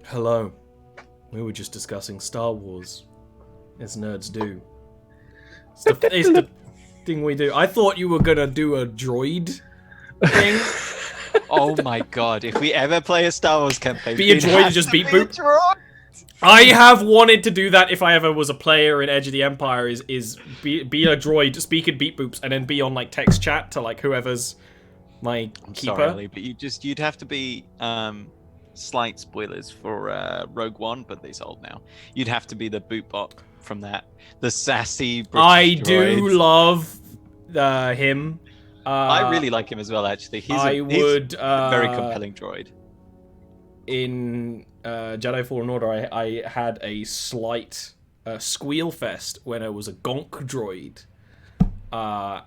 Hello. We were just discussing Star Wars, as nerds do. It's the thing we do. I thought you were gonna do a droid thing. Oh my god, if we ever play a Star Wars campaign, Be a it droid and has just to beat be a boop. droid. I have wanted to do that if I ever was a player in Edge of the Empire. Is be a droid, speak and beat boops, and then be on like text chat to like whoever's my keeper. Sorry, Lee, but you'd have to be slight spoilers for Rogue One, but it's old now. You'd have to be the bootbot from that, the sassy British I droid. do love him. I really like him as well. Actually, he's a very compelling droid. In Jedi Fallen Order, I had a slight squeal fest when it was a gonk droid,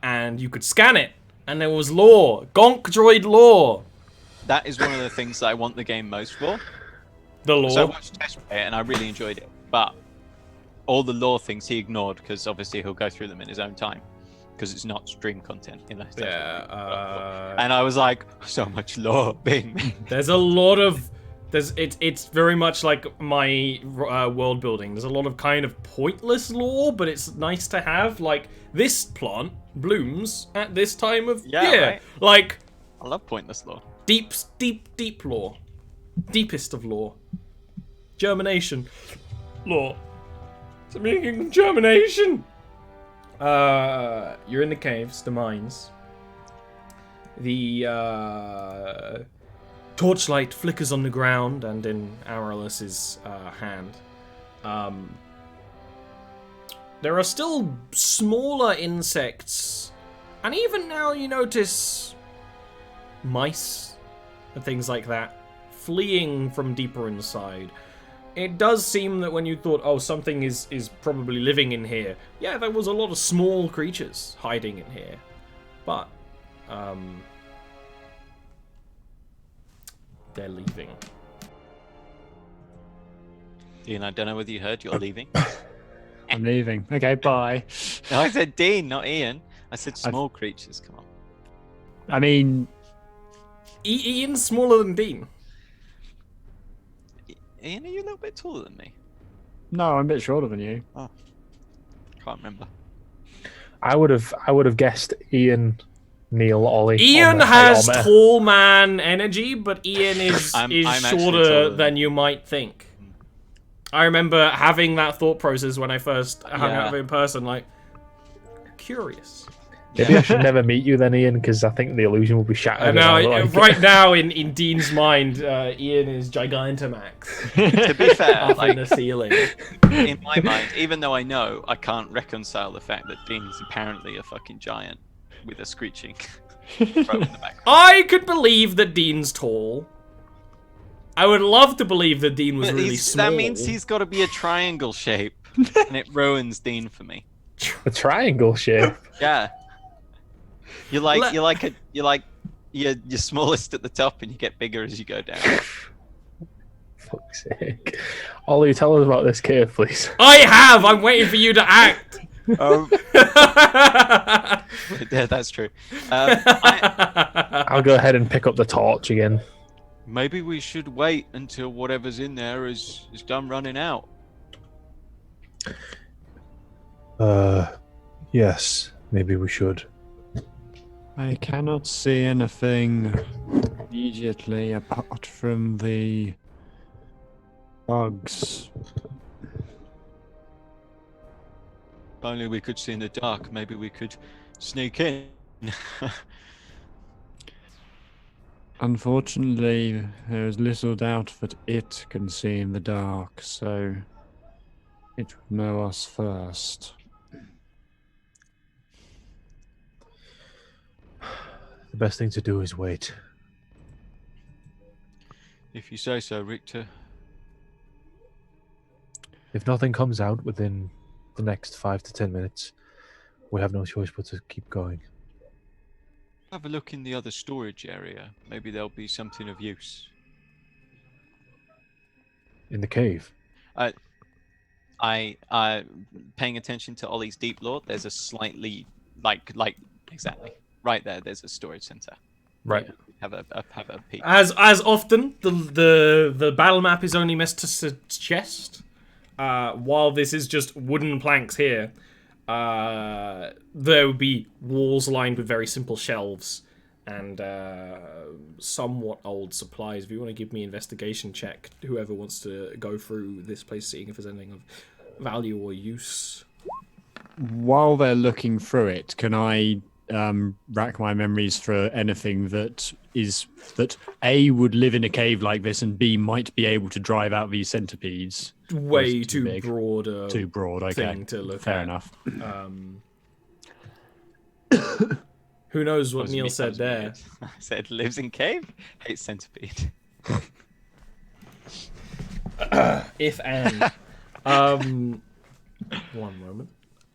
and you could scan it, and there was lore, gonk droid lore. That is one of the things that I want the game most for. The lore. So I watched test play it, and I really enjoyed it. But all the lore things he ignored because obviously he'll go through them in his own time because it's not stream content. And I was like, so much lore being. There's a lot of. It's very much like my world building. There's a lot of kind of pointless lore, but it's nice to have. Like, this plant blooms at this time of year. Right. Like, I love pointless lore. Deep lore. Deepest of lore. Germination. Lore. Speaking of germination. You're in the caves, the mines. The torchlight flickers on the ground and in Amaryllis's hand. There are still smaller insects, and even now you notice mice and things like that fleeing from deeper inside. It does seem that when you thought, oh, something is probably living in here, yeah, there was a lot of small creatures hiding in here, but they're leaving. Dean, I don't know whether you heard, you're leaving. I'm leaving. Okay, bye. No, I said Dean, not Ian. I said small creatures, come on. I mean, Ian's smaller than Dean. Ian, are you a little bit taller than me? no, I'm a bit shorter than you. Oh, can't remember. I would have guessed Ian, Neil, Ollie. Ian has tall man energy, but Ian is I'm shorter than you might think. I remember having that thought process when I first hung out with him in person, like, curious. Maybe I should never meet you then, Ian, because I think the illusion will be shattered. Right now, in Dean's mind, Ian is Gigantamax. To be fair, up like, in the ceiling. in my mind, even though I know, I can't reconcile the fact that Dean's apparently a fucking giant with a screeching throat in the back. I could believe that Dean's tall. I would love to believe that Dean was really small. That means he's got to be a triangle shape, and it ruins Dean for me. A triangle shape. Yeah. You're smallest at the top, and you get bigger as you go down. Fuck's sake. Ollie, tell us about this cave, please. I have! I'm waiting for you to act! Yeah, that's true. I'll go ahead and pick up the torch again. Maybe we should wait until whatever's in there is done running out. Yes, maybe we should. I cannot see anything immediately apart from the bugs. If only we could see in the dark. Maybe we could sneak in. Unfortunately, there is little doubt that it can see in the dark, so it would know us first. The best thing to do is wait. If you say so, Richter. If nothing comes out within the next 5 to 10 minutes, we have no choice but to keep going. Have a look in the other storage area. Maybe there'll be something of use. In the cave? I paying attention to Ollie's deep lore, there's a slightly like exactly right there. There's a storage center. Right. Have a peek. As often, the battle map is only meant to suggest. While this is just wooden planks here, there would be walls lined with very simple shelves and somewhat old supplies. If you want to give me investigation check, whoever wants to go through this place, seeing if there's anything of value or use. While they're looking through it, can I rack my memories for anything that A, would live in a cave like this, and B, might be able to drive out these centipedes? Way too big? broad. Too broad, okay. Thing to look Fair at. enough. Who knows what Was Neil me- said was there? weird. I said lives in cave, hates centipede. If and. One moment.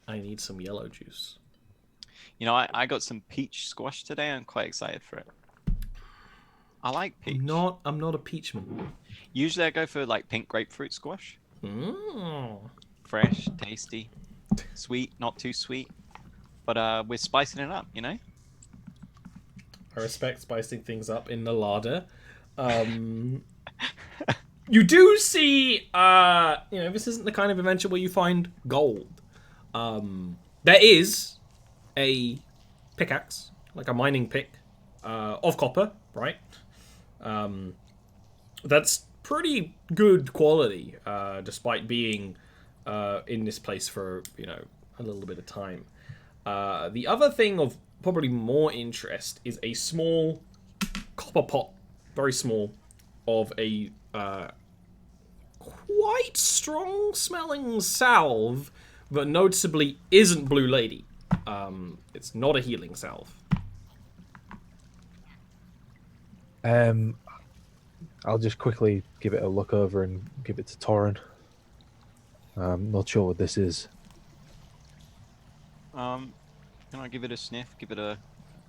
I need some yellow juice. You know, I got some peach squash today. I'm quite excited for it. I like peach. I'm not a peachman. Usually I go for like pink grapefruit squash. Mm. Fresh, tasty, sweet, not too sweet. But we're spicing it up, you know? I respect spicing things up in the larder. You do see, this isn't the kind of adventure where you find gold. There is a pickaxe, like a mining pick, of copper, right? That's pretty good quality, despite being in this place for, a little bit of time. The other thing of probably more interest is a small copper pot, very small, of a quite strong-smelling salve, but noticeably isn't Blue Lady. It's not a healing salve. I'll just quickly give it a look over and give it to Torin. I'm not sure what this is. Can I give it a sniff? Give it a...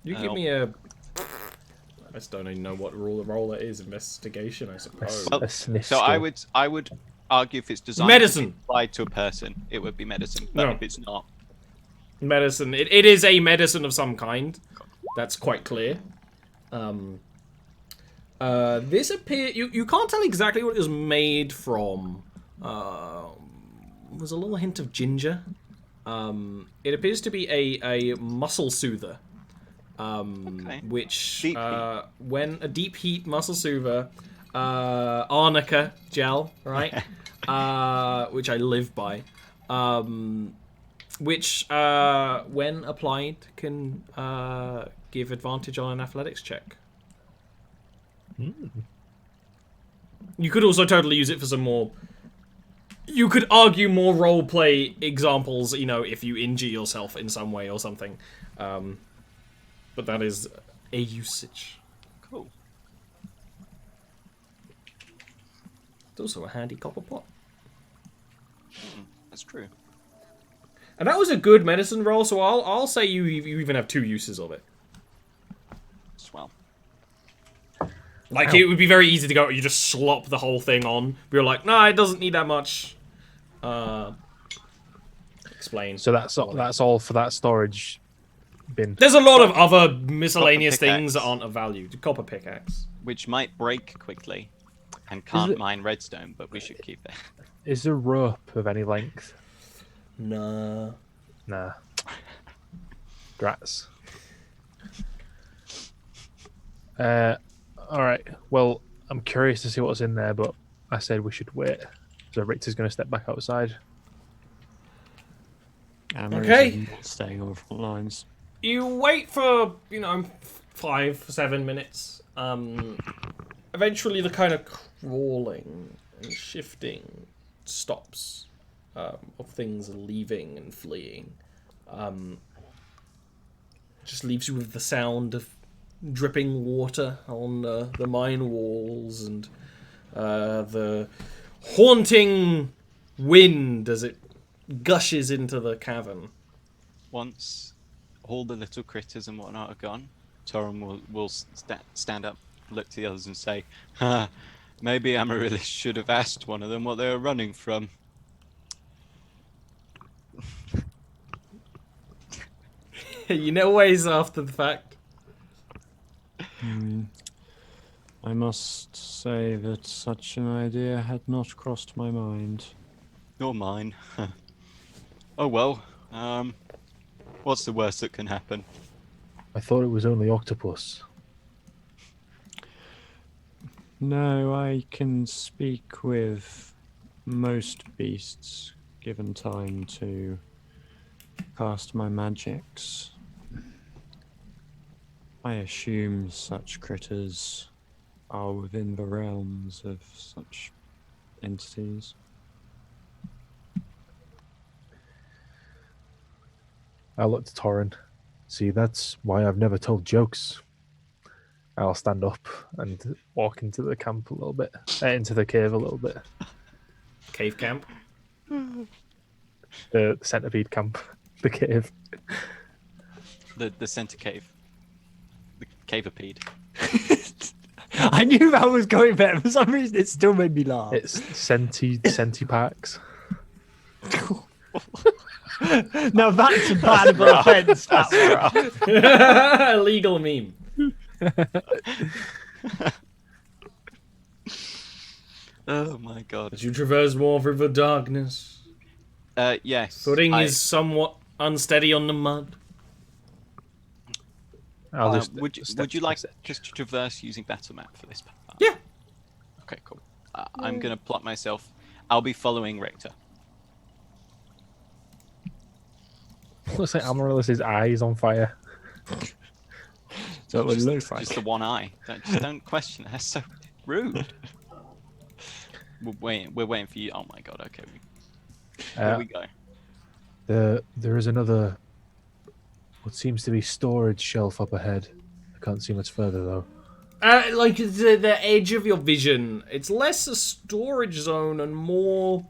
You give me a... I just don't even know what roll it is. Investigation, I suppose. Well, A sniff so skill. I would argue if it's designed Medicine. to be applied to a person, it would be medicine. But No. if it's not, Medicine. It is a medicine of some kind. That's quite clear. This appear you can't tell exactly what it was made from. There's a little hint of ginger. It appears to be a muscle soother. Okay. Which Deep heat. when a deep heat muscle soother, arnica gel, right? Which I live by. Which when applied can give advantage on an athletics check. You could also totally use it for some more. You could argue more roleplay examples, if you injure yourself in some way or something. But that is a usage. cool. It's also a handy copper pot. That's true. And that was a good medicine roll, so I'll say you even have 2 uses of it. Swell. Like, it would be very easy to go, you just slop the whole thing on. But you're like, no, it doesn't need that much. Explain. So that's all for that storage bin. There's a lot of other miscellaneous Copper things that pickaxe. aren't of value. The copper pickaxe. Which might break quickly and can't mine redstone, but we should keep it. Is there rope of any length? Nah. Nah. Grats. Alright. Well, I'm curious to see what's in there, but I said we should wait. So Richter's going to step back outside. Okay. Staying on the front lines. You wait for, 5-7 minutes. Eventually the kind of crawling and shifting stops of things leaving and fleeing. Just leaves you with the sound of dripping water on the mine walls and the haunting wind as it gushes into the cavern. Once all the little critters and whatnot are gone, Torin will stand up, look to the others and say, maybe Amaryllis should have asked one of them what they were running from. Ways after the fact. I must say that such an idea had not crossed my mind. Nor mine. Oh well. What's the worst that can happen? I thought it was only octopus. No, I can speak with most beasts given time to cast my magics. I assume such critters are within the realms of such entities. I looked at Torin. See, that's why I've never told jokes. I'll stand up and walk into the camp a little bit, into the cave a little bit. Cave camp? The centipede camp, the cave. The centre cave. The cavipede. I knew that was going better. For some reason, it still made me laugh. It's centipacks. Now that's a bannable offence. Illegal meme. Oh my god. As you traverse more through the darkness, Yes. footing is somewhat unsteady on the mud. Would you like just to traverse using battle map for this part? Yeah. Okay, cool. I'm gonna plot myself. I'll be following Richter. Looks like Amaryllis's eyes on fire. So it looks like. Just the one eye. Don't question it. That's so rude. We're waiting for you. Oh my god. Okay. Here we go. There is another, what seems to be storage shelf up ahead. I can't see much further though. Like the edge of your vision, it's less a storage zone and more.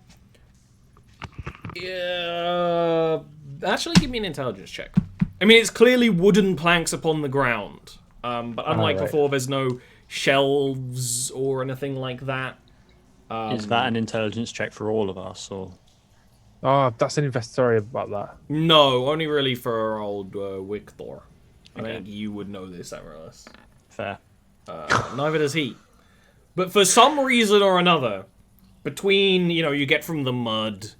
Actually, give me an intelligence check. I mean, it's clearly wooden planks upon the ground, but unlike before, there's no shelves or anything like that. Is that an intelligence check for all of us, or? Oh, that's an investigatory about that. No, only really for old Wicthor. I think you would know this, Amaryllis. Fair. Neither does he. But for some reason or another, between, you get from the mud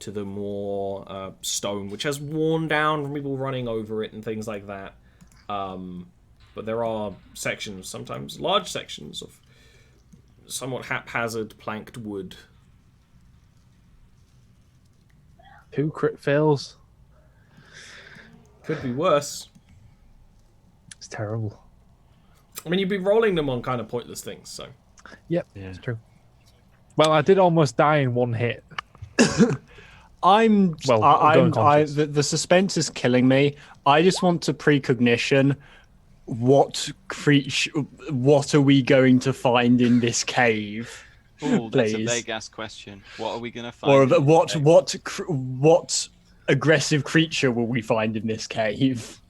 to the more stone, which has worn down from people running over it and things like that. But there are sections, sometimes large sections, of somewhat haphazard planked wood. 2 crit fails. Could be worse. It's terrible. I mean, you'd be rolling them on kind of pointless things, so. Yep, it's true. Well, I did almost die in one hit. The suspense is killing me. I just want to precognition. What are we going to find in this cave? Oh, that's a vague ass question. What are we gonna find? Or what aggressive creature will we find in this cave?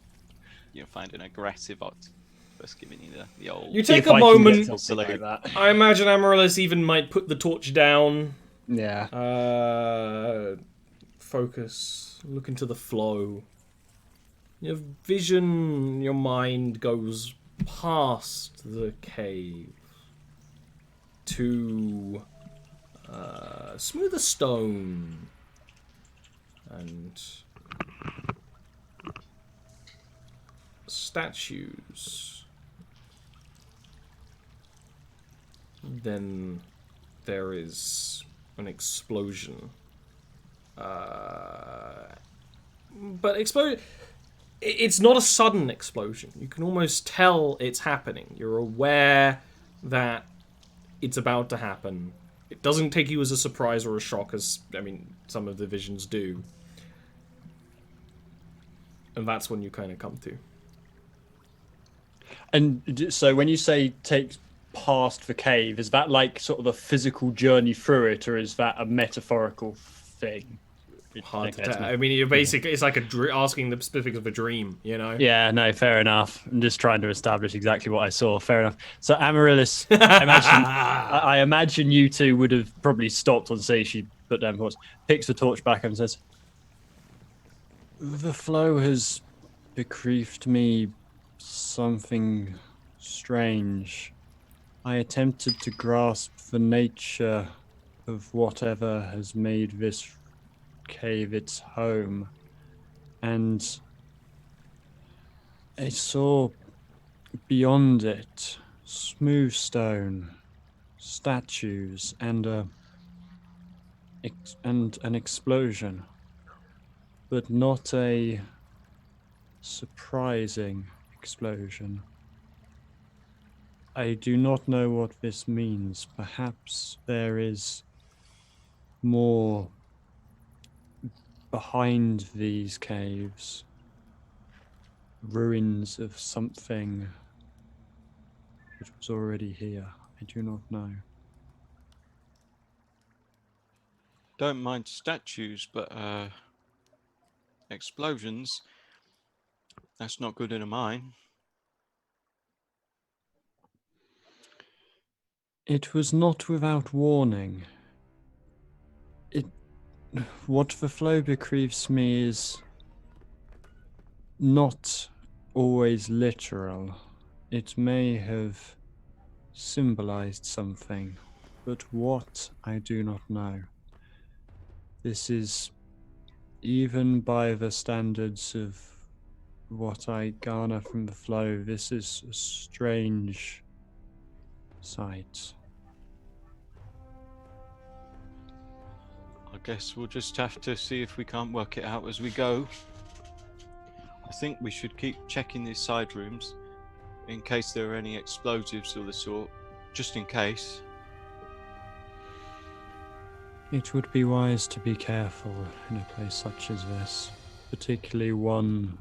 You'll find an aggressive octopus giving you the old. You take a moment. Like that. I imagine Amaryllis even might put the torch down. Yeah. Focus. Look into the flow. Your vision, your mind goes past the cave to smoother stone and statues. Then there is an explosion. But it's not a sudden explosion. You can almost tell it's happening. You're aware that it's about to happen. It doesn't take you as a surprise or a shock as, some of the visions do. And that's when you kind of come to. And so when you say take past the cave, is that like sort of a physical journey through it, or is that a metaphorical thing? Hard to tell. You're basically, it's like asking the specifics of a dream, Yeah, no, fair enough. I'm just trying to establish exactly what I saw. Fair enough. So Amaryllis, I imagine you two would have probably stopped on say she put down thoughts, picks the torch back and says, "The flow has bequeathed me something strange. I attempted to grasp the nature of whatever has made this cave its home, and I saw beyond it smooth stone, statues, and an explosion, but not a surprising explosion. I do not know what this means. Perhaps there is more behind these caves. Ruins of something that was already here. I do not know. Don't mind statues, but explosions, that's not good in a mine. It was not without warning. What the flow bequeaths me is not always literal. It may have symbolized something, but what, I do not know. This is, even by the standards of what I garner from the flow, this is a strange sight. I guess we'll just have to see if we can't work it out as we go. I think we should keep checking these side rooms in case there are any explosives of the sort, just in case. It would be wise to be careful in a place such as this, particularly one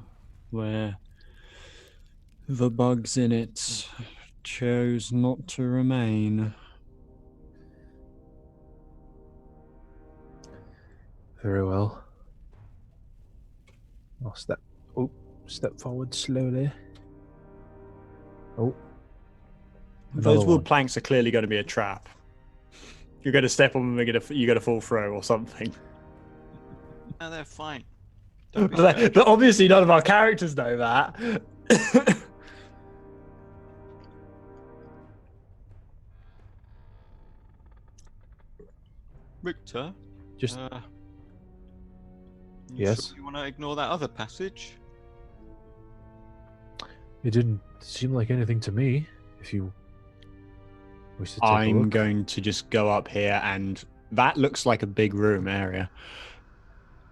where the bugs in it chose not to remain. Very well. I'll step forward slowly. Oh. Those wood planks are clearly going to be a trap. You're going to step on them and you're going to fall through or something. No, they're fine. But obviously none of our characters know that. Richter? Just you yes. Sure you want to ignore that other passage? It didn't seem like anything to me. If you wish to take a I'm look. going to just go up here, and that looks like a big room area.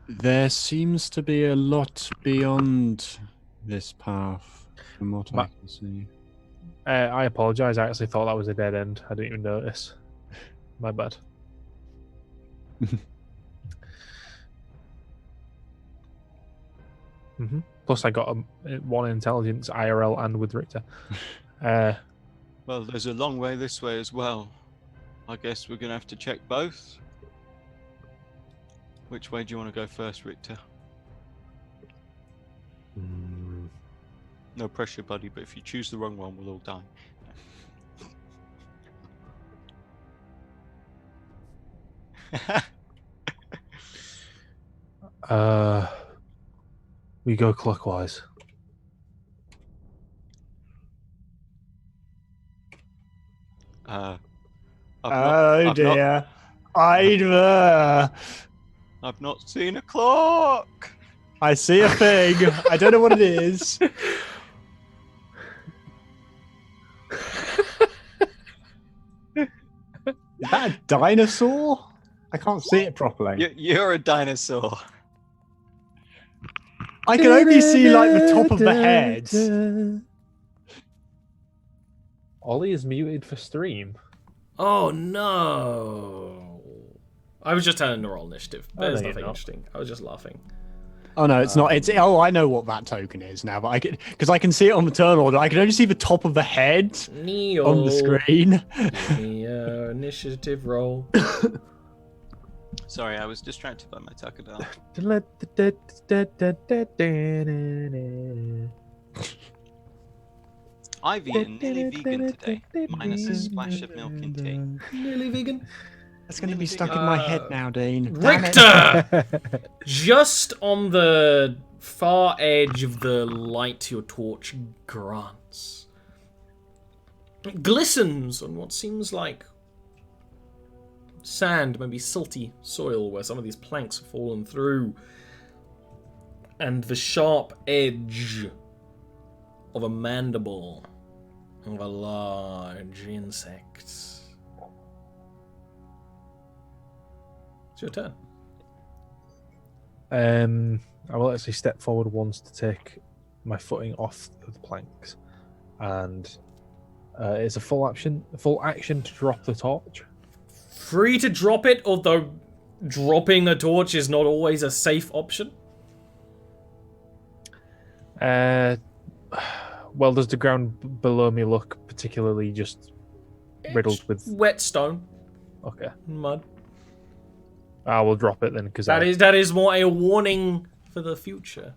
There seems to be a lot beyond this path, from what I can see. I apologize. I actually thought that was a dead end. I didn't even notice. My bad. Plus, I got one intelligence IRL and with Richter. Well, there's a long way this way as well. I guess we're going to have to check both. Which way do you want to go first, Richter? No pressure, buddy, but if you choose the wrong one, we'll all die. We go clockwise. Oh dear. I've not seen a clock. I see a thing. I don't know what it is. Is that a dinosaur? I can't see it properly. You're a dinosaur. I can only see like the top of the head. Ollie is muted for stream. Oh no! I was just telling the roll initiative. There's no, you're nothing not. interesting. I was just laughing. Oh no, it's not. It's I know what that token is now, but because I can see it on the turn order. I can only see the top of the head Neo. on the screen. Give me a initiative roll. Sorry, I was distracted by my Taco Bell. I've eaten nearly vegan today, minus a splash of milk in tea. Nearly vegan. That's going to be stuck in my head now, Dean. Richter! Just on the far edge of the light your torch grants, glistens on what seems like sand, maybe silty soil, where some of these planks have fallen through. And the sharp edge of a mandible of a large insect. It's your turn. I will actually step forward once to take my footing off the planks, and it's a full action to drop the torch. Free to drop it, although dropping a torch is not always a safe option. Well, does the ground below me look particularly just riddled with wet stone? Okay, Mud. I will drop it then, because That is more a warning for the future.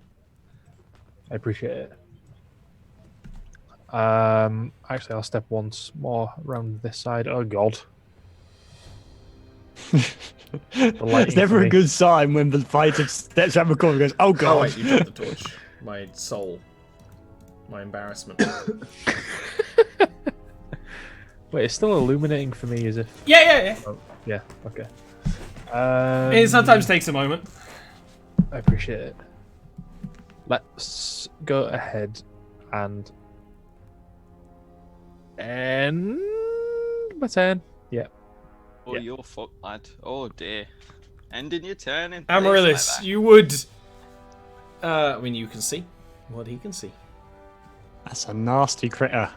I appreciate it. Actually, I'll step once more around this side. Oh God. It's never a good sign when the fighter steps around the corner and goes, "Oh God!" Oh wait, you dropped the torch. My soul. My embarrassment. Wait, it's still illuminating for me, as if. Yeah. Oh, yeah. Okay. It sometimes takes a moment. I appreciate it. Let's go ahead and end my turn. Yeah. Oh, you're fucked, lad. Oh dear. Ending your turn in Amaryllis, place like you would. I mean, you can see what he can see. That's a nasty critter.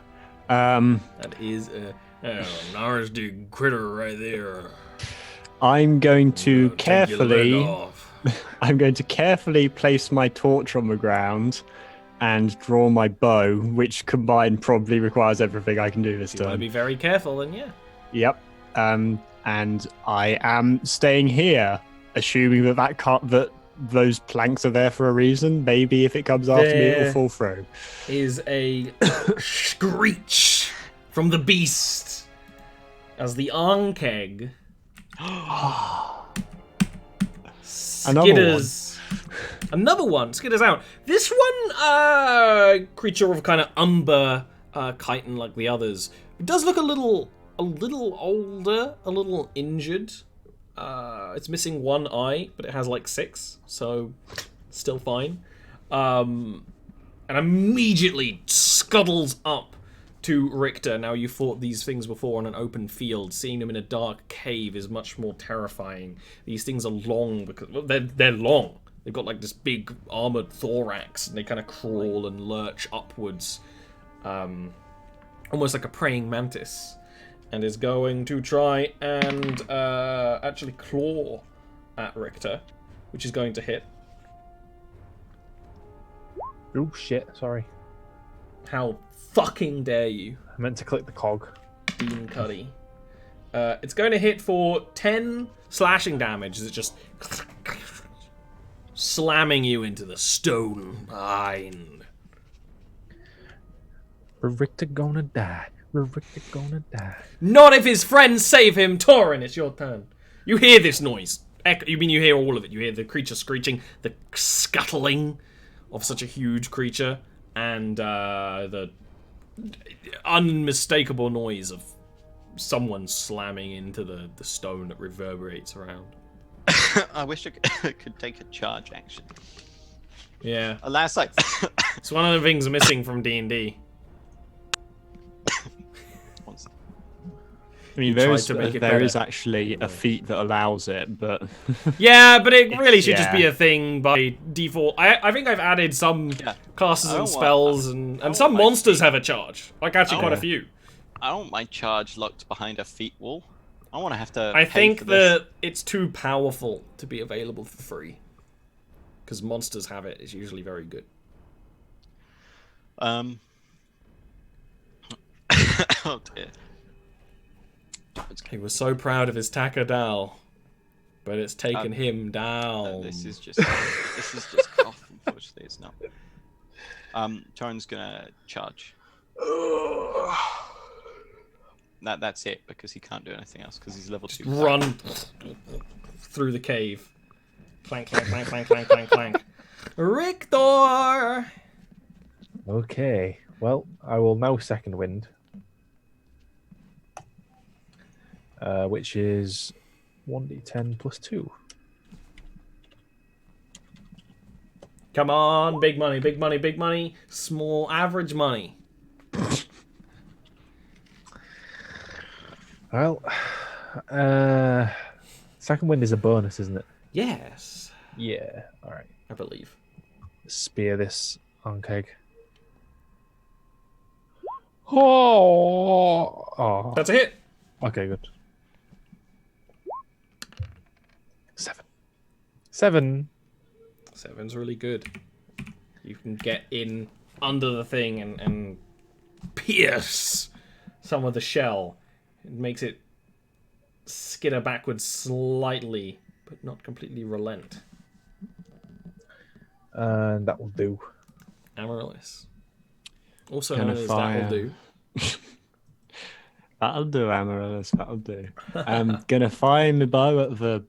That is a nasty critter right there. I'm going to Take your leg off. I'm going to carefully place my torch on the ground and draw my bow, which combined probably requires everything I can do this You want to turn. be very careful, then yeah. Yep. And I am staying here, assuming that those planks are there for a reason. Maybe if it comes after me, it will fall through. Is a screech from the beast as the Ankeg skitters. Another one skitters out. This one, creature of kind of umber chitin like the others. It does look a little older, a little injured. It's missing one eye, but it has like 6, so still fine. And immediately scuttles up to Richter. Now, you fought these things before on an open field. Seeing them in a dark cave is much more terrifying. These things are long because they're long. They've got like this big armored thorax, and they kind of crawl and lurch upwards, almost like a praying mantis. And is going to try and actually claw at Richter, which is going to hit. Oh shit! Sorry. How fucking dare you? I meant to click the cog. Dean Cuddy. It's going to hit for 10 slashing damage. Is it just slamming you into the stone behind? Richter gonna die. Richter gonna die. Not if his friends save him. Torin, it's your turn. You hear this noise. You mean you hear all of it. You hear the creature screeching, the scuttling of such a huge creature, and the unmistakable noise of someone slamming into the stone that reverberates around. I wish I could take a charge action. Yeah. Alas, like... It's one of the things missing from D&D. I mean, there is actually a feat that allows it, but... Yeah, but it really should just be a thing by default. I think I've added some classes and spells, and some monsters have a charge. Like, actually quite a few. I don't want my charge locked behind a feat wall. I want to have to I think that it's too powerful to be available for free. Because monsters have it. It's usually very good. Oh, dear. He was so proud of his Takadal, but it's taken him down. This is just cough. Unfortunately, it's not. Torin's gonna charge. That's it because he can't do anything else because he's level 2. Run through the cave. Clank, clank, clank, clank, clank, clank, clank. Richter. Okay. Well, I will now second wind. which is 1d10 plus 2. Come on, big money, big money, big money. Small, average money. Well, second wind is a bonus, isn't it? Yes, Yeah. All right. I believe. Spear this Ankeg. Oh. That's a hit. Okay, good. 7. 7's really good. You can get in under the thing and pierce some of the shell. It makes it skitter backwards slightly, but not completely relent. And that will do. Amaryllis. Also Gonna known as fire. That'll Do. That'll do, Amaryllis. That'll do. I'm gonna fire my bow at the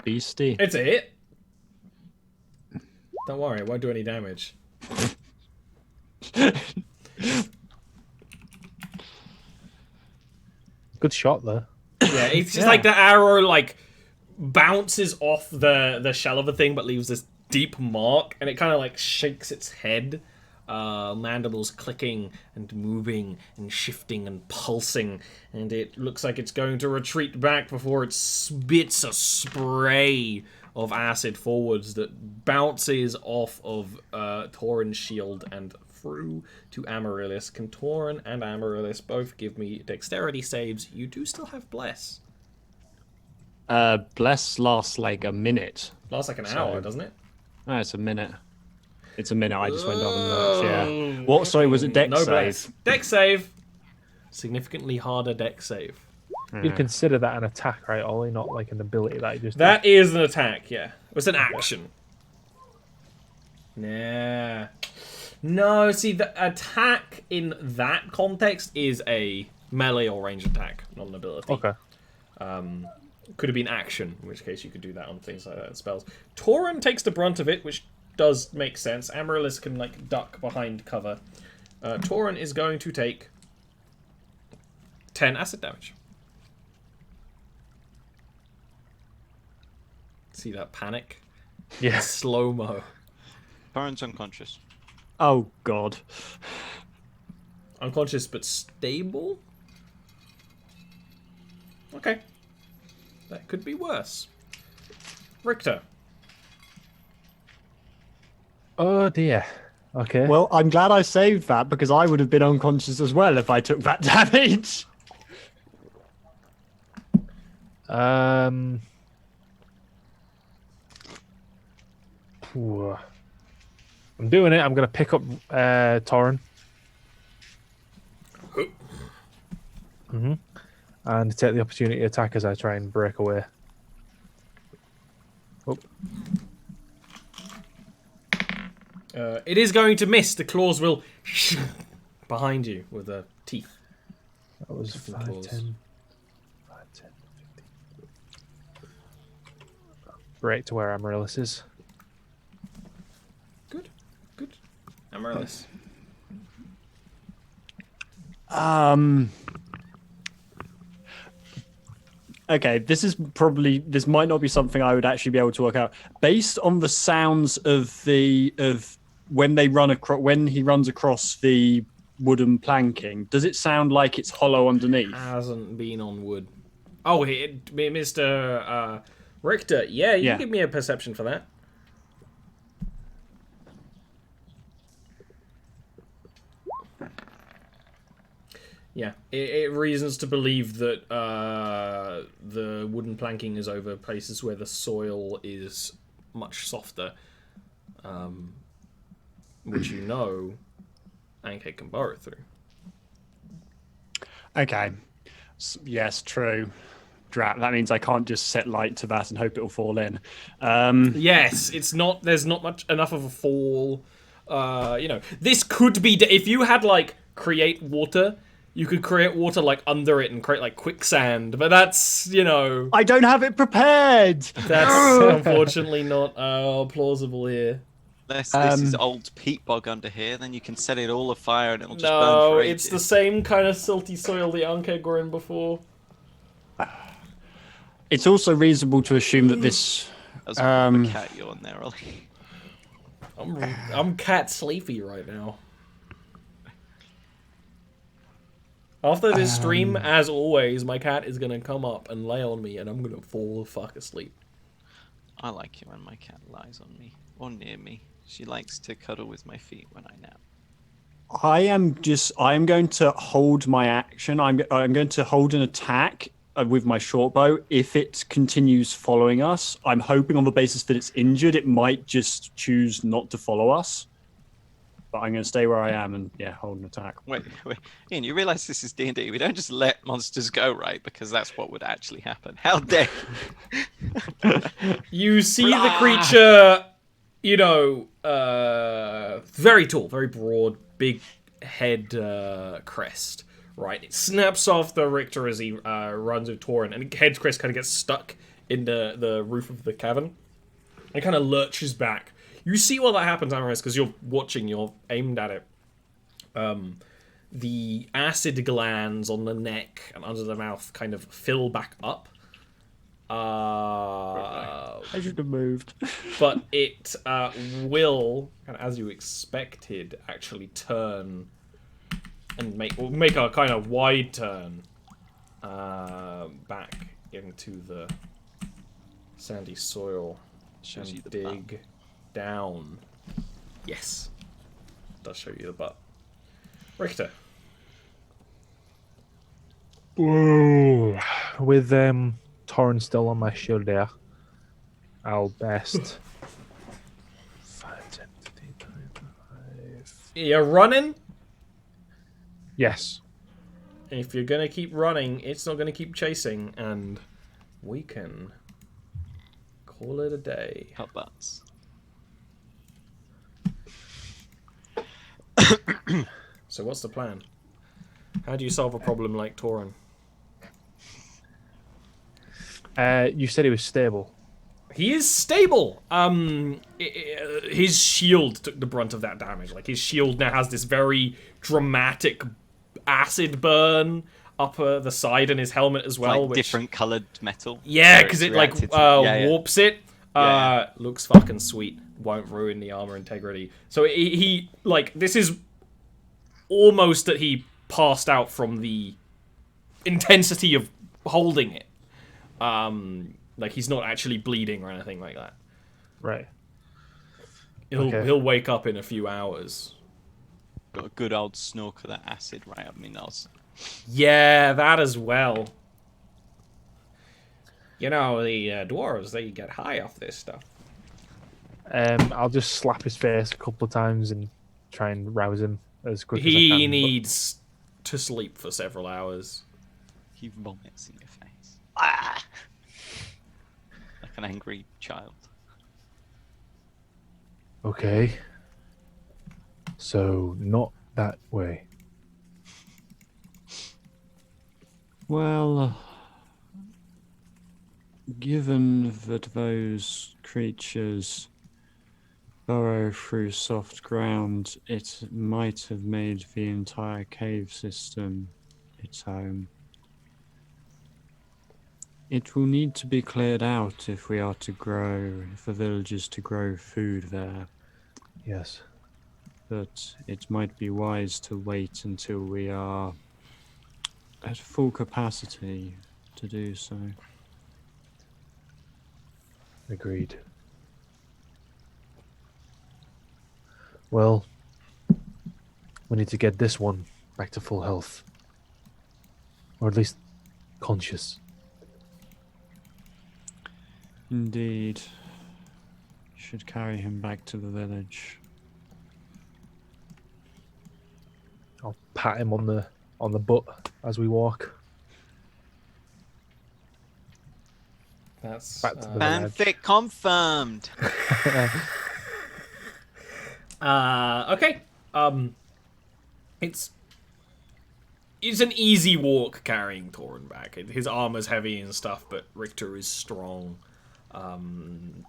beastie. It's a hit. Don't worry, it won't do any damage. Good shot there. Yeah, it's just like the arrow like bounces off the shell of the thing, but leaves this deep mark, and it kind of like shakes its head. Mandibles clicking and moving and shifting and pulsing, and it looks like it's going to retreat back before it spits a spray of acid forwards that bounces off of Tauren's shield and through to Amaryllis. Can Tauren and Amaryllis both give me dexterity saves? You do still have Bless. Bless lasts like a minute. Lasts like an hour, doesn't it? No, it's a minute. It's a minute. I just went on that. Yeah. What? Sorry, was it dex No save? Bless. Dex save. Significantly harder dex save. You'd consider that an attack, right, Ollie? Not like an ability that you just... That is an attack, yeah. It was an action. Nah. No, see, the attack in that context is a melee or range attack, not an ability. Okay. Could have been action, in which case you could do that on things like that, spells. Tauren takes the brunt of it, which does make sense. Amaryllis can, like, duck behind cover. Tauren is going to take 10 acid damage. See that panic? Yeah. Slow-mo. Baron's unconscious. Oh God. Unconscious but stable? Okay. That could be worse. Richter. Oh dear. Okay. Well, I'm glad I saved that because I would have been unconscious as well if I took that damage. Ooh. I'm doing it. I'm going to pick up Tauren. And take the opportunity to attack as I try and break away. Oh. It is going to miss. The claws will behind you with the teeth. That was Different 5, claws. 10, 5, 10, 15. Break to where Amaryllis is. Good. Good. Amaryllis. Okay, this might not be something I would actually be able to work out. Based on the sounds of when he runs across the wooden planking, does it sound like it's hollow underneath? Hasn't been on wood. Oh, Mr. Richter. Yeah, you Yeah. can give me a perception for that. Yeah, it reasons to believe that the wooden planking is over places where the soil is much softer, which you know Anke can burrow through. Okay. Yes, true. Drat. That means I can't just set light to that and hope it'll fall in. Yes, it's not. There's not enough of a fall. This could be if you had like create water. You could create water like under it and create like quicksand, but that's I don't have it prepared. that's unfortunately not plausible here. Unless this is old peat bog under here, then you can set it all afire and it'll just burn No, for it's ages. the same kind of silty soil the Anke were in before. It's also reasonable to assume that this. That's the cat you're on there, Ollie. I'm cat sleepy right now. After this stream, as always, my cat is gonna come up and lay on me, and I'm gonna fall the fuck asleep. I like it when my cat lies on me or near me. She likes to cuddle with my feet when I nap. I am going to hold my action. I'm going to hold an attack with my short bow. If it continues following us, I'm hoping on the basis that it's injured, it might just choose not to follow us. But I'm going to stay where I am and hold an attack. Wait, Ian, you realise this is D&D? We don't just let monsters go, right? Because that's what would actually happen. How dare you? You see the creature, very tall, very broad, big head crest, right? It snaps off the Richter as he runs with Torin, and head crest kind of gets stuck in the roof of the cavern. It kind of lurches back. You see while that happens, Amaris, because you're watching, you're aimed at it. The acid glands on the neck and under the mouth kind of fill back up. I should have moved. But it will, as you expected, actually turn and make a kind of wide turn back into the sandy soil and dig down. Yes, it does show you the butt. Richter. Whoa. With Torrent still on my shoulder, I'll best 5, 10, 15, 25. You're running? Yes. And if you're gonna keep running, it's not gonna keep chasing, and we can call it a day. Hot butts. So what's the plan? How do you solve a problem like Torin? You said he was stable. He is stable. His shield took the brunt of that damage. Like, his shield now has this very dramatic acid burn up the side and his helmet as well. Like different coloured metal. Yeah, because it like warps it. Looks fucking sweet. Won't ruin the armor integrity. So he like, this is almost that he passed out from the intensity of holding it. Like, he's not actually bleeding or anything like that. Right. He'll wake up in a few hours. Got a good old snork of that acid right up my nose. Yeah, that as well. The dwarves, they get high off this stuff. I'll just slap his face a couple of times and try and rouse him as quick as I can. He needs to sleep for several hours. He vomits in your face. Ah! Like an angry child. Okay. So, not that way. Well, given that those creatures burrow through soft ground, it might have made the entire cave system its home. It will need to be cleared out if we are to grow, if the village is to grow food there. Yes. But it might be wise to wait until we are at full capacity to do so. Agreed. Well, we need to get this one back to full health. Or at least conscious. Indeed. Should carry him back to the village. I'll pat him on the butt as we walk. That's back to the fanfic confirmed. Okay. It's an easy walk carrying Torin back. His armor's heavy and stuff, but Richter is strong.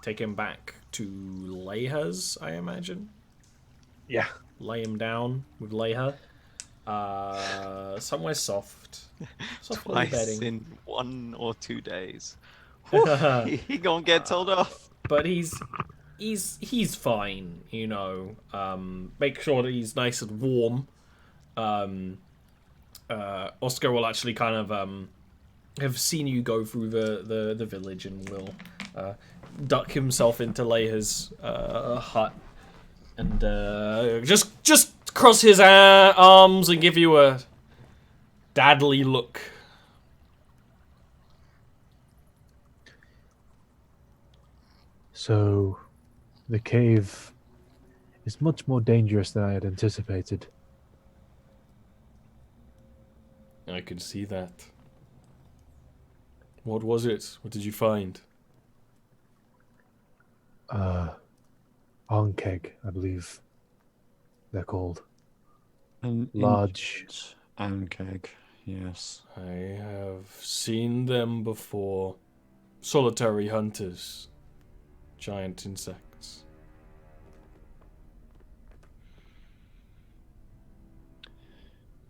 Take him back to Leha's, I imagine. Yeah. Lay him down with Leha. Somewhere soft. Soft Twice bedding. in 1 or 2 days. He gonna get told off. But he's fine, you know. Make sure that he's nice and warm. Oscar will actually kind of have seen you go through the village and will duck himself into Leia's hut and just cross his arms and give you a dadly look. So, the cave is much more dangerous than I had anticipated. I could see that. What was it? What did you find? Ankeg, I believe they're called. An Large. Ankeg, yes. I have seen them before. Solitary hunters. Giant insects.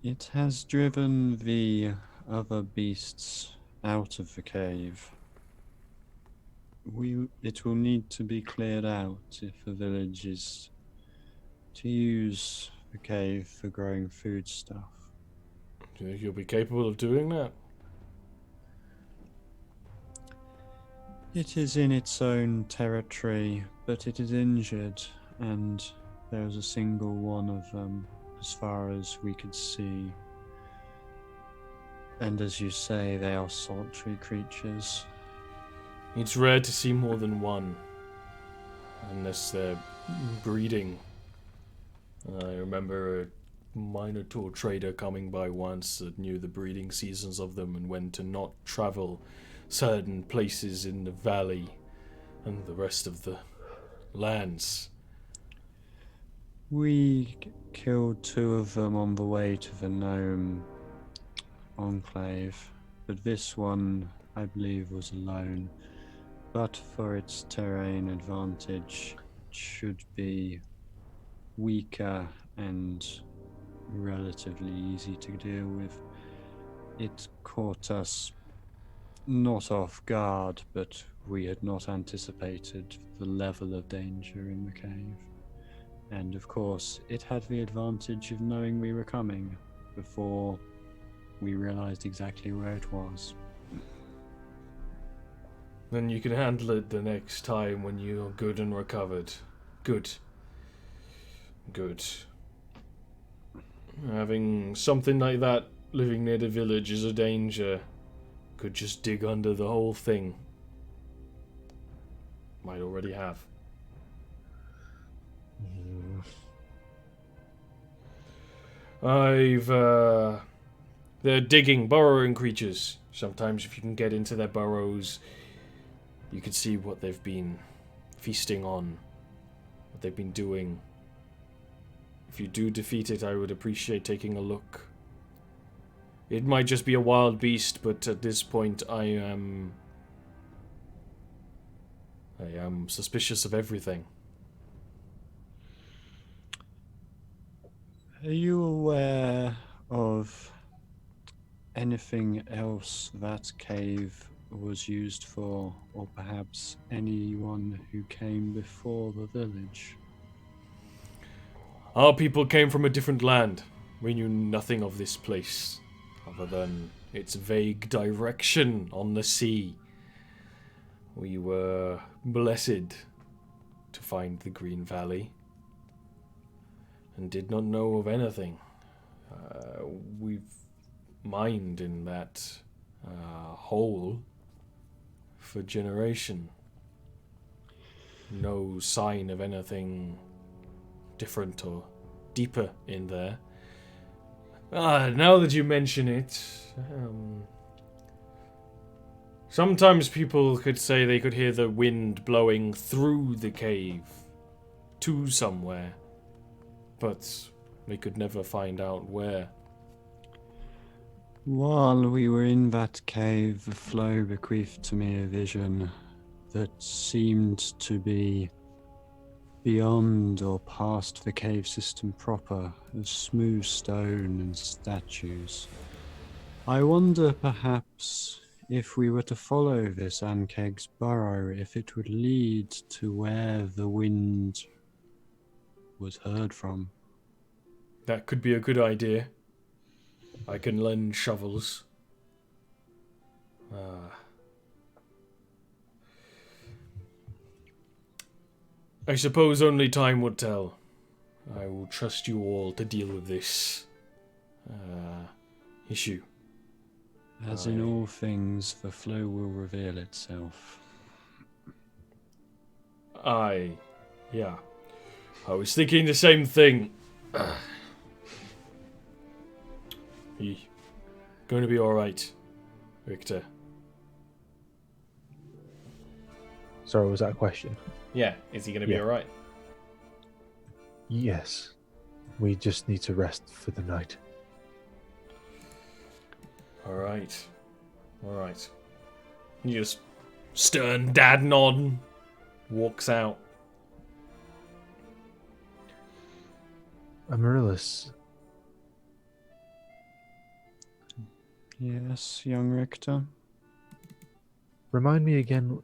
It has driven the other beasts out of the cave. It will need to be cleared out if the village is to use the cave for growing foodstuff. Do you think you'll be capable of doing that? It is in its own territory, but it is injured, and there is a single one of them, as far as we could see. And as you say, they are solitary creatures. It's rare to see more than one. Unless they're breeding. I remember a Minotaur trader coming by once that knew the breeding seasons of them and when to not travel certain places in the valley and the rest of the lands. We killed 2 of them on the way to the gnome enclave, but this one, I believe, was alone. But for its terrain advantage, it should be weaker and relatively easy to deal with. It caught us not off guard, but we had not anticipated the level of danger in the cave. And of course, it had the advantage of knowing we were coming before we realized exactly where it was. Then you can handle it the next time when you're good and recovered. Good. Good. Having something like that living near the village is a danger. Could just dig under the whole thing. Might already have. They're digging, burrowing creatures. Sometimes if you can get into their burrows, you can see what they've been feasting on, what they've been doing. If you do defeat it, I would appreciate taking a look. It might just be a wild beast, but at this point I am suspicious of everything. Are you aware of anything else that cave was used for, or perhaps anyone who came before the village? Our people came from a different land. We knew nothing of this place, other than its vague direction on the sea. We were blessed to find the Green Valley, and did not know of anything. We've mined in that hole for generation. No sign of anything different or deeper in there. Now that you mention it, sometimes people could say they could hear the wind blowing through the cave to somewhere, but they could never find out where. While we were in that cave, the flow bequeathed to me a vision that seemed to be beyond or past the cave system proper, of smooth stone and statues. I wonder perhaps if we were to follow this Ankeg's burrow, if it would lead to where the wind was heard from. That could be a good idea. I can lend shovels. I suppose only time would tell. I will trust you all to deal with this issue. As in all things, the flow will reveal itself. Yeah. I was thinking the same thing. You're going to be alright, Victor. Sorry, was that a question? Yeah, is he going to be alright? Yes. We just need to rest for the night. Alright. You just stern dad nod, walks out. Amaryllis, Yes, young Richter. remind me again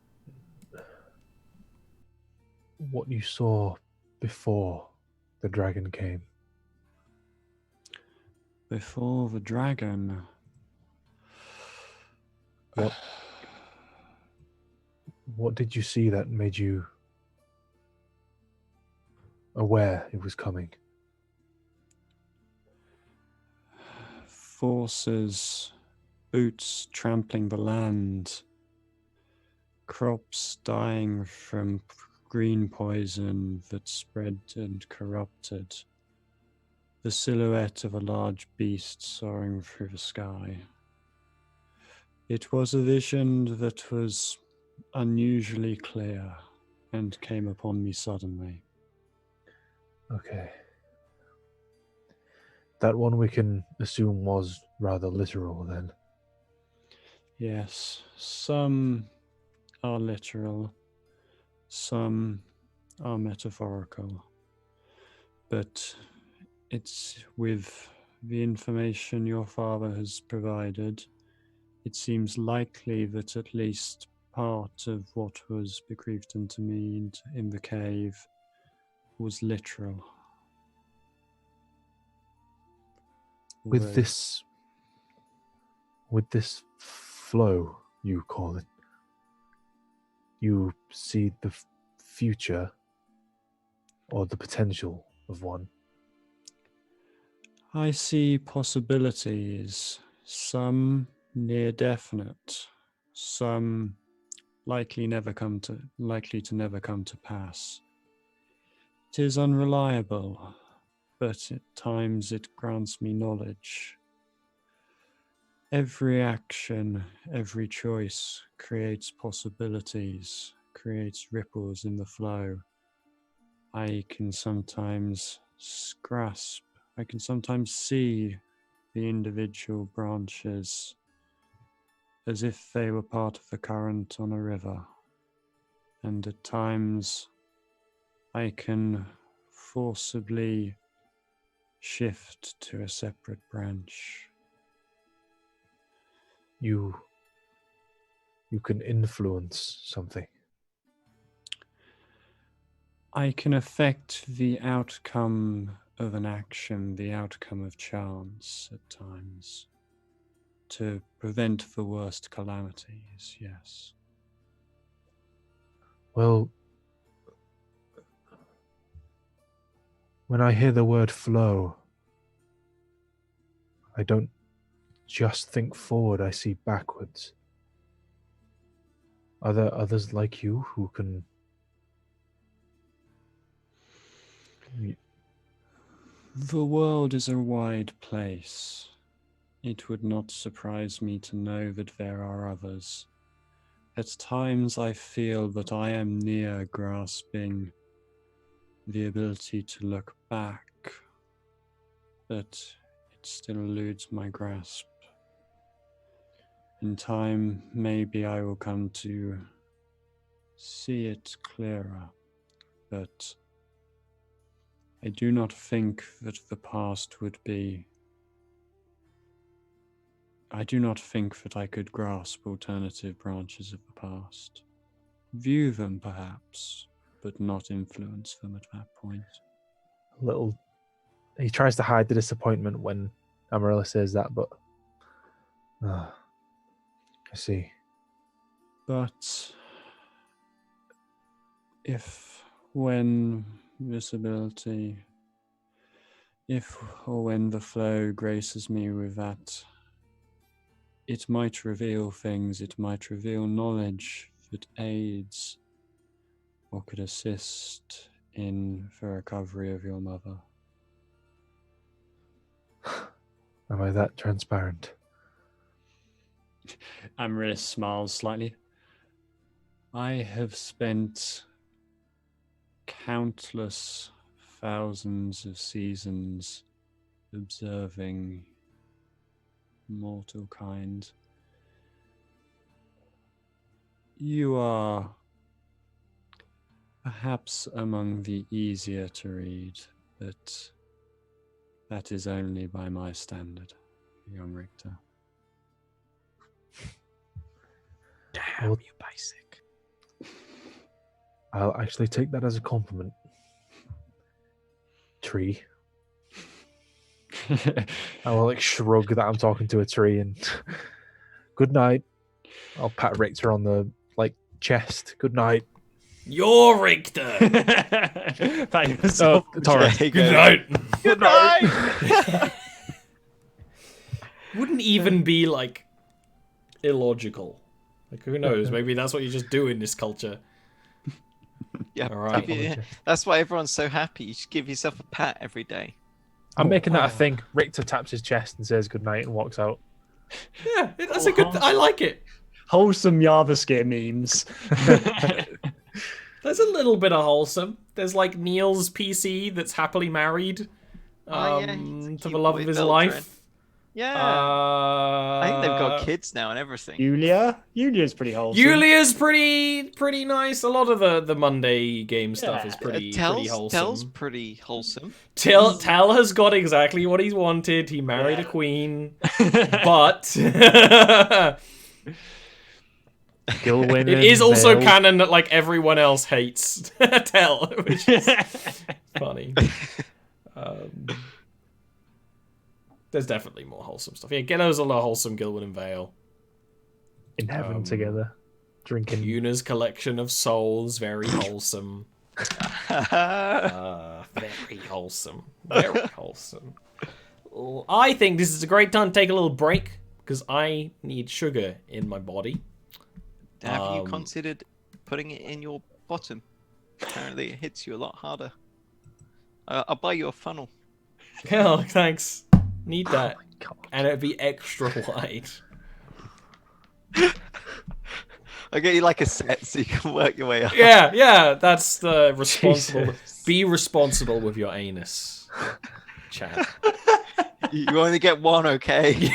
what you saw before the dragon came. Before the dragon. What did you see that made you aware it was coming? Forces, boots trampling the land, crops dying from green poison that spread and corrupted, the silhouette of a large beast soaring through the sky. It was a vision that was unusually clear and came upon me suddenly. Okay. That one we can assume was rather literal then. Yes, some are literal, some are metaphorical, but it's with the information your father has provided, it seems likely that at least part of what was bequeathed unto me in the cave was literal. With this flow, you call it, you see the future or the potential of one. I see possibilities, some near definite, some likely to never come to pass. It is unreliable, but at times it grants me knowledge. Every action, every choice creates possibilities, creates ripples in the flow. I can sometimes grasp, I can sometimes see the individual branches as if they were part of the current on a river. And at times I can forcibly shift to a separate branch. You can influence something. I can affect the outcome of an action, the outcome of chance at times, to prevent the worst calamities, yes. Well, when I hear the word flow, I don't just think forward, I see backwards. Are there others like you who can... The world is a wide place. It would not surprise me to know that there are others. At times I feel that I am near grasping the ability to look back, but it still eludes my grasp. In time, maybe I will come to see it clearer, but I do not think that the past would be I do not think that I could grasp alternative branches of the past. View them, perhaps, but not influence them at that point. He tries to hide the disappointment when Amarilla says that, but I see. But if when visibility, if or when the flow graces me with that, it might reveal things, it might reveal knowledge that aids or could assist in the recovery of your mother. Am I that transparent? Amaris smiles slightly. I have spent countless thousands of seasons observing mortal kind. You are perhaps among the easier to read, but that is only by my standard, young Richter. Damn, you basic. I'll actually take that as a compliment. Tree. I will shrug that I'm talking to a tree and good night. I'll pat Richter on the chest. Good night. You're Richter. Thanks. Oh, Torres. Good night. Good night. Wouldn't even be illogical. Who knows? Maybe that's what you just do in this culture. Yeah, All right. That's why everyone's so happy. You should give yourself a pat every day. I'm making that a thing. Richter taps his chest and says good night and walks out. Yeah, that's a good. I like it. Wholesome Jarviskjir memes. There's a little bit of wholesome. There's Neil's PC that's happily married to the love of his life. Yeah. I think they've got kids now and everything. Julia's pretty wholesome. Julia's pretty nice. A lot of the Monday game stuff is pretty wholesome. Tell's pretty wholesome. Tell has got exactly what he's wanted. He married a queen, but Gilwyn it is also canon that everyone else hates Tell, which is funny. There's definitely more wholesome stuff. Yeah, Gillo's a lot wholesome. Gilwyn and Vale in heaven together, drinking. Yuna's collection of souls, very wholesome. Very wholesome. Very wholesome. I think this is a great time to take a little break because I need sugar in my body. Have you considered putting it in your bottom? Apparently, it hits you a lot harder. I'll buy you a funnel. Oh, thanks. Need that. And it'd be extra wide. I'll get you a set so you can work your way up. Yeah, that's the responsible. Jesus. Be responsible with your anus, Chad. You only get one, okay?